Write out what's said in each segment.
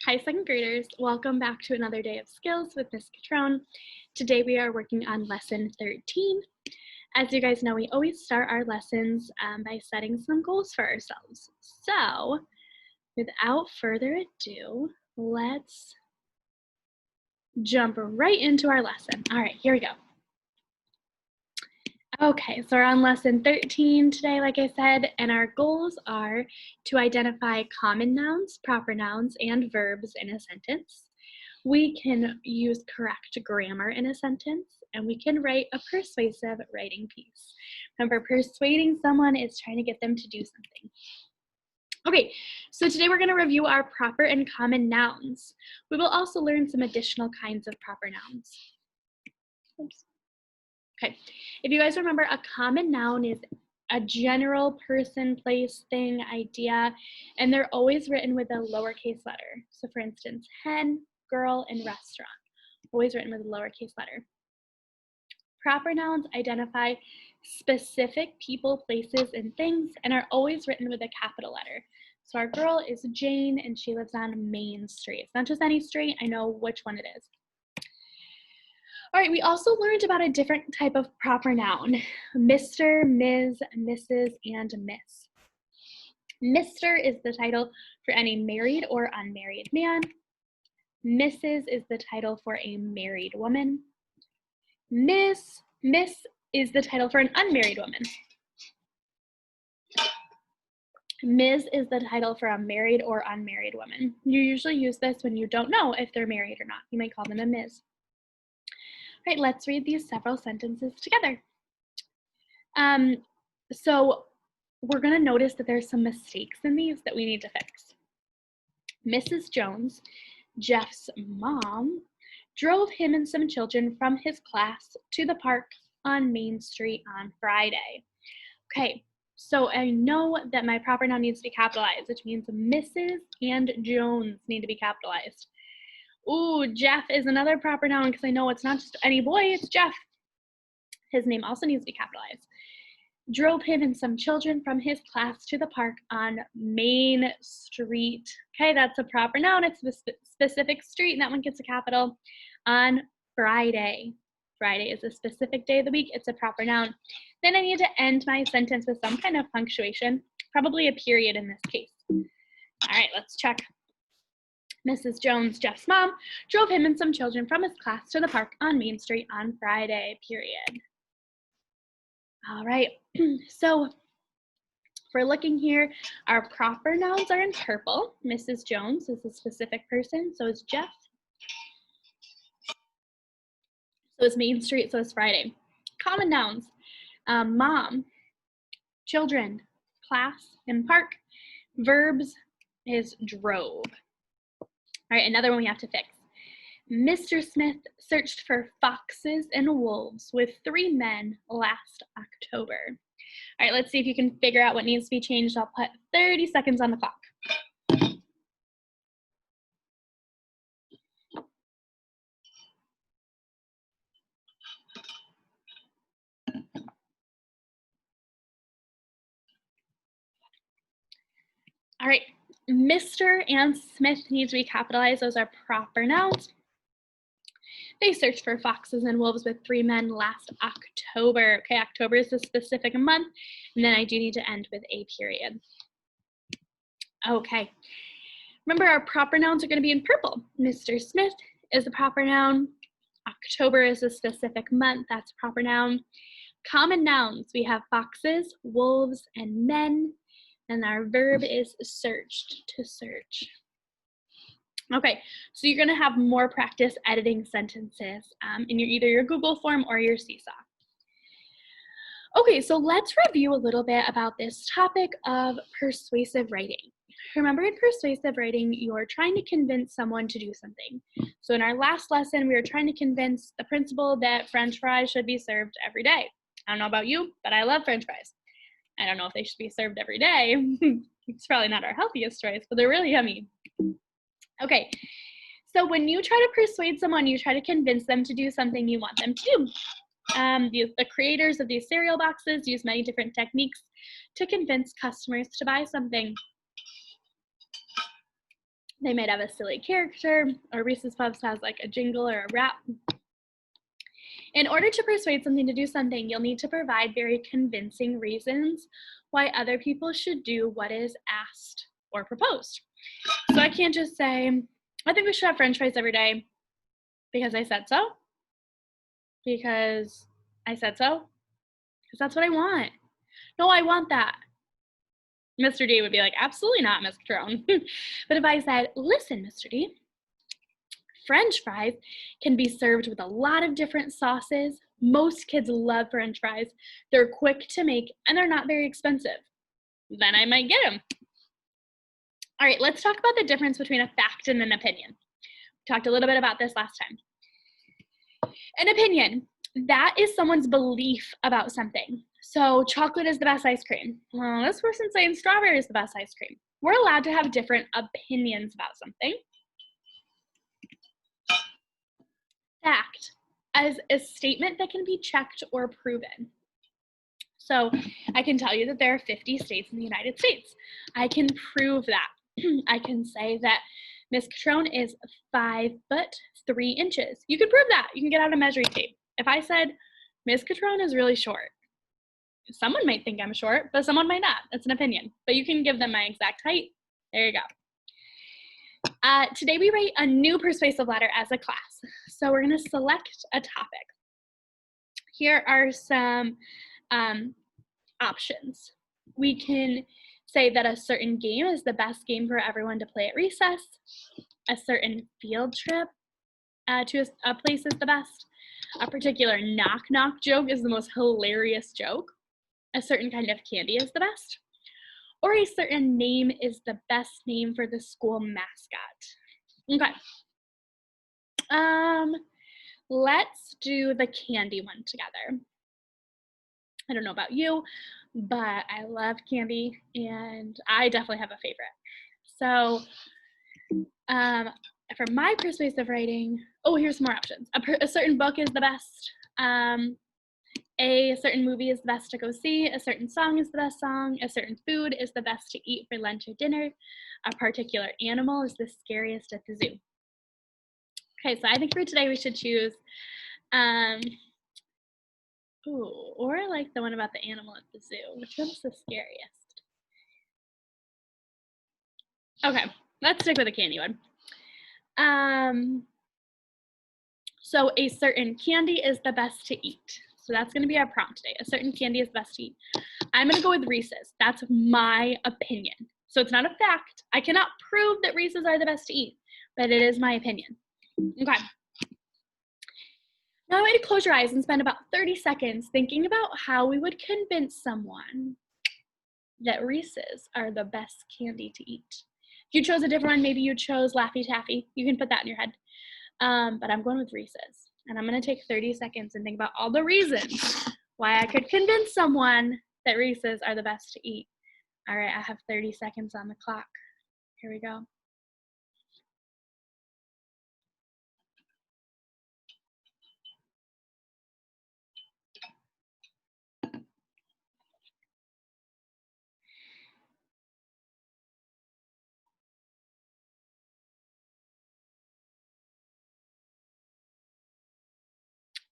Hi, second graders. Welcome back to another day of skills with Miss Catrone. Today we are working on lesson 13. As you guys know, we always start our lessons by setting some goals for ourselves. So, without further ado, let's jump right into our lesson. All right, here we go. Okay, so we're on lesson 13 today, like I said, and our goals are to identify common nouns, proper nouns, and verbs in a sentence. We can use correct grammar in a sentence, and we can write a persuasive writing piece. Remember, persuading someone is trying to get them to do something. Okay, so today we're going to review our proper and common nouns. We will also learn some additional kinds of proper nouns. Oops. Okay, if you guys remember, a common noun is a general person, place, thing, idea, and they're always written with a lowercase letter. So for instance, hen, girl, and restaurant, always written with a lowercase letter. Proper nouns identify specific people, places, and things, and are always written with a capital letter. So our girl is Jane, and she lives on Main Street. It's not just any street, I know which one it is. All right, we also learned about a different type of proper noun, Mr., Ms., Mrs., and Miss. Mr. is the title for any married or unmarried man. Mrs. is the title for a married woman. Miss is the title for an unmarried woman. Ms. is the title for a married or unmarried woman. You usually use this when you don't know if they're married or not. You might call them a Ms. All right, let's read these several sentences together. So we're going to notice that there's some mistakes in these that we need to fix. Mrs. Jones, Jeff's mom, drove him and some children from his class to the park on Main Street on Friday. Okay, so I know that my proper noun needs to be capitalized, which means Mrs. and Jones need to be capitalized. Ooh, Jeff is another proper noun because I know it's not just any boy, it's Jeff. His name also needs to be capitalized. Drove him and some children from his class to the park on Main Street. Okay, that's a proper noun. It's a specific street, and that one gets a capital. On Friday. Friday is a specific day of the week. It's a proper noun. Then I need to end my sentence with some kind of punctuation, probably a period in this case. All right, let's check. Mrs. Jones, Jeff's mom, drove him and some children from his class to the park on Main Street on Friday, period. All right, so if we're looking here, our proper nouns are in purple. Mrs. Jones is a specific person, so is Jeff. So is Main Street, so is Friday. Common nouns, mom, children, class, and park. Verbs is drove. All right, another one we have to fix. Mr. Smith searched for foxes and wolves with 3 men last October. All right, let's see if you can figure out what needs to be changed. I'll put 30 seconds on the clock. All right, Mr. and Smith need to be capitalized. Those are proper nouns. They searched for foxes and wolves with 3 men last October. Okay, October is a specific month, and then I do need to end with a period. Okay, remember our proper nouns are going to be in purple. Mr. Smith is a proper noun. October is a specific month. That's a proper noun. Common nouns, we have foxes, wolves, and men, and our verb is searched, to search. Okay, so you're going to have more practice editing sentences in either your Google form or your Seesaw. Okay, so let's review a little bit about this topic of persuasive writing. Remember, in persuasive writing, you're trying to convince someone to do something. So in our last lesson, we were trying to convince the principal that French fries should be served every day. I don't know about you, but I love French fries. I don't know if they should be served every day. It's probably not our healthiest choice, but they're really yummy. Okay, so when you try to persuade someone, you try to convince them to do something you want them to do. The creators of these cereal boxes use many different techniques to convince customers to buy something. They might have a silly character, or Reese's Puffs has like a jingle or a rap. In order to persuade something to do something, you'll need to provide very convincing reasons why other people should do what is asked or proposed. So I can't just say, I think we should have French fries every day because I said so. Because I said so. Because that's what I want. No, I want that. Mr. D would be like, absolutely not, Ms. Catrone. But if I said, listen, Mr. D, French fries can be served with a lot of different sauces. Most kids love French fries. They're quick to make and they're not very expensive. Then I might get them. All right, let's talk about the difference between a fact and an opinion. We talked a little bit about this last time. An opinion, that is someone's belief about something. So chocolate is the best ice cream. Well, this person's saying strawberry is the best ice cream. We're allowed to have different opinions about something. Fact as a statement that can be checked or proven. So I can tell you that there are 50 states in the United States. I can prove that. I can say that Miss Catrone is 5'3". You can prove that. You can get out a measuring tape. If I said Miss Catrone is really short, someone might think I'm short, but someone might not. That's an opinion. But you can give them my exact height. There you go. Today we write a new persuasive letter as a class. So we're going to select a topic. Here are some options. We can say that a certain game is the best game for everyone to play at recess. A certain field trip to a place is the best. A particular knock-knock joke is the most hilarious joke. A certain kind of candy is the best. Or a certain name is the best name for the school mascot. Okay. Let's do the candy one together. I don't know about you, but I love candy and I definitely have a favorite. So for my persuasive writing, here's some more options. A certain book is the best. A certain movie is the best to go see. A certain song is the best song. A certain food is the best to eat for lunch or dinner. A particular animal is the scariest at the zoo. Okay, so I think for today we should choose, or like the one about the animal at the zoo. Which one's the scariest? Okay, let's stick with the candy one. So a certain candy is the best to eat. So that's going to be our prompt today. A certain candy is best to eat. I'm going to go with Reese's. That's my opinion. So it's not a fact. I cannot prove that Reese's are the best to eat, but it is my opinion. Okay. Now I want you to close your eyes and spend about 30 seconds thinking about how we would convince someone that Reese's are the best candy to eat. If you chose a different one, maybe you chose Laffy Taffy. You can put that in your head. But I'm going with Reese's. And I'm going to take 30 seconds and think about all the reasons why I could convince someone that Reese's are the best to eat. All right, I have 30 seconds on the clock. Here we go.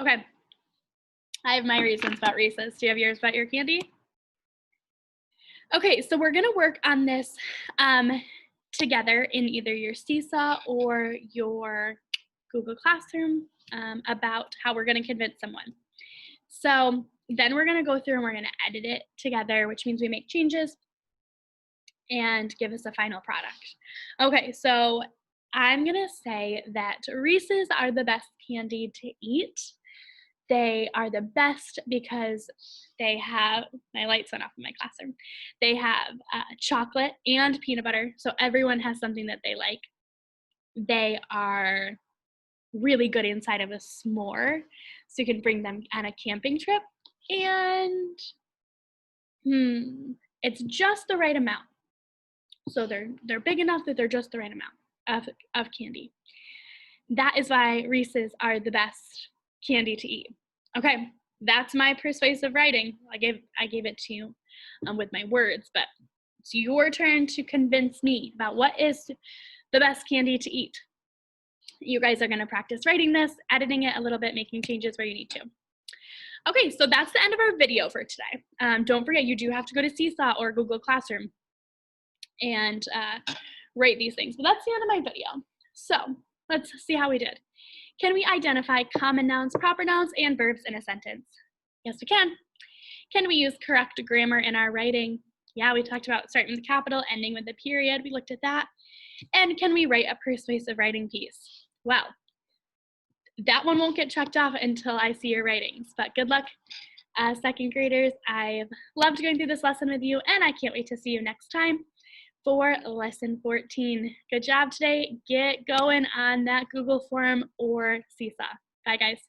Okay. I have my reasons about Reese's. Do you have yours about your candy? Okay, so we're gonna work on this together in either your Seesaw or your Google Classroom about how we're gonna convince someone. So then we're gonna go through and we're gonna edit it together, which means we make changes and give us a final product. Okay, so I'm gonna say that Reese's are the best candy to eat. They are the best because they have, my lights went off in my classroom. They have chocolate and peanut butter, so everyone has something that they like. They are really good inside of a s'more, so you can bring them on a camping trip. And it's just the right amount. So they're big enough that they're just the right amount of candy. That is why Reese's are the best candy to eat. Okay, that's my persuasive writing. I gave it to you with my words, but it's your turn to convince me about what is the best candy to eat. You guys are going to practice writing this, editing it a little bit, making changes where you need to. Okay, so that's the end of our video for today. Don't forget, you do have to go to Seesaw or Google Classroom and write these things. But that's the end of my video. So let's see how we did. Can we identify common nouns, proper nouns, and verbs in a sentence? Yes, we can. Can we use correct grammar in our writing? Yeah, we talked about starting with the capital, ending with the period. We looked at that. And can we write a persuasive writing piece? Well, that one won't get checked off until I see your writings, but good luck, second graders. I've loved going through this lesson with you, and I can't wait to see you next time for lesson 14. Good job today. Get going on that Google form or Seesaw. Bye, guys.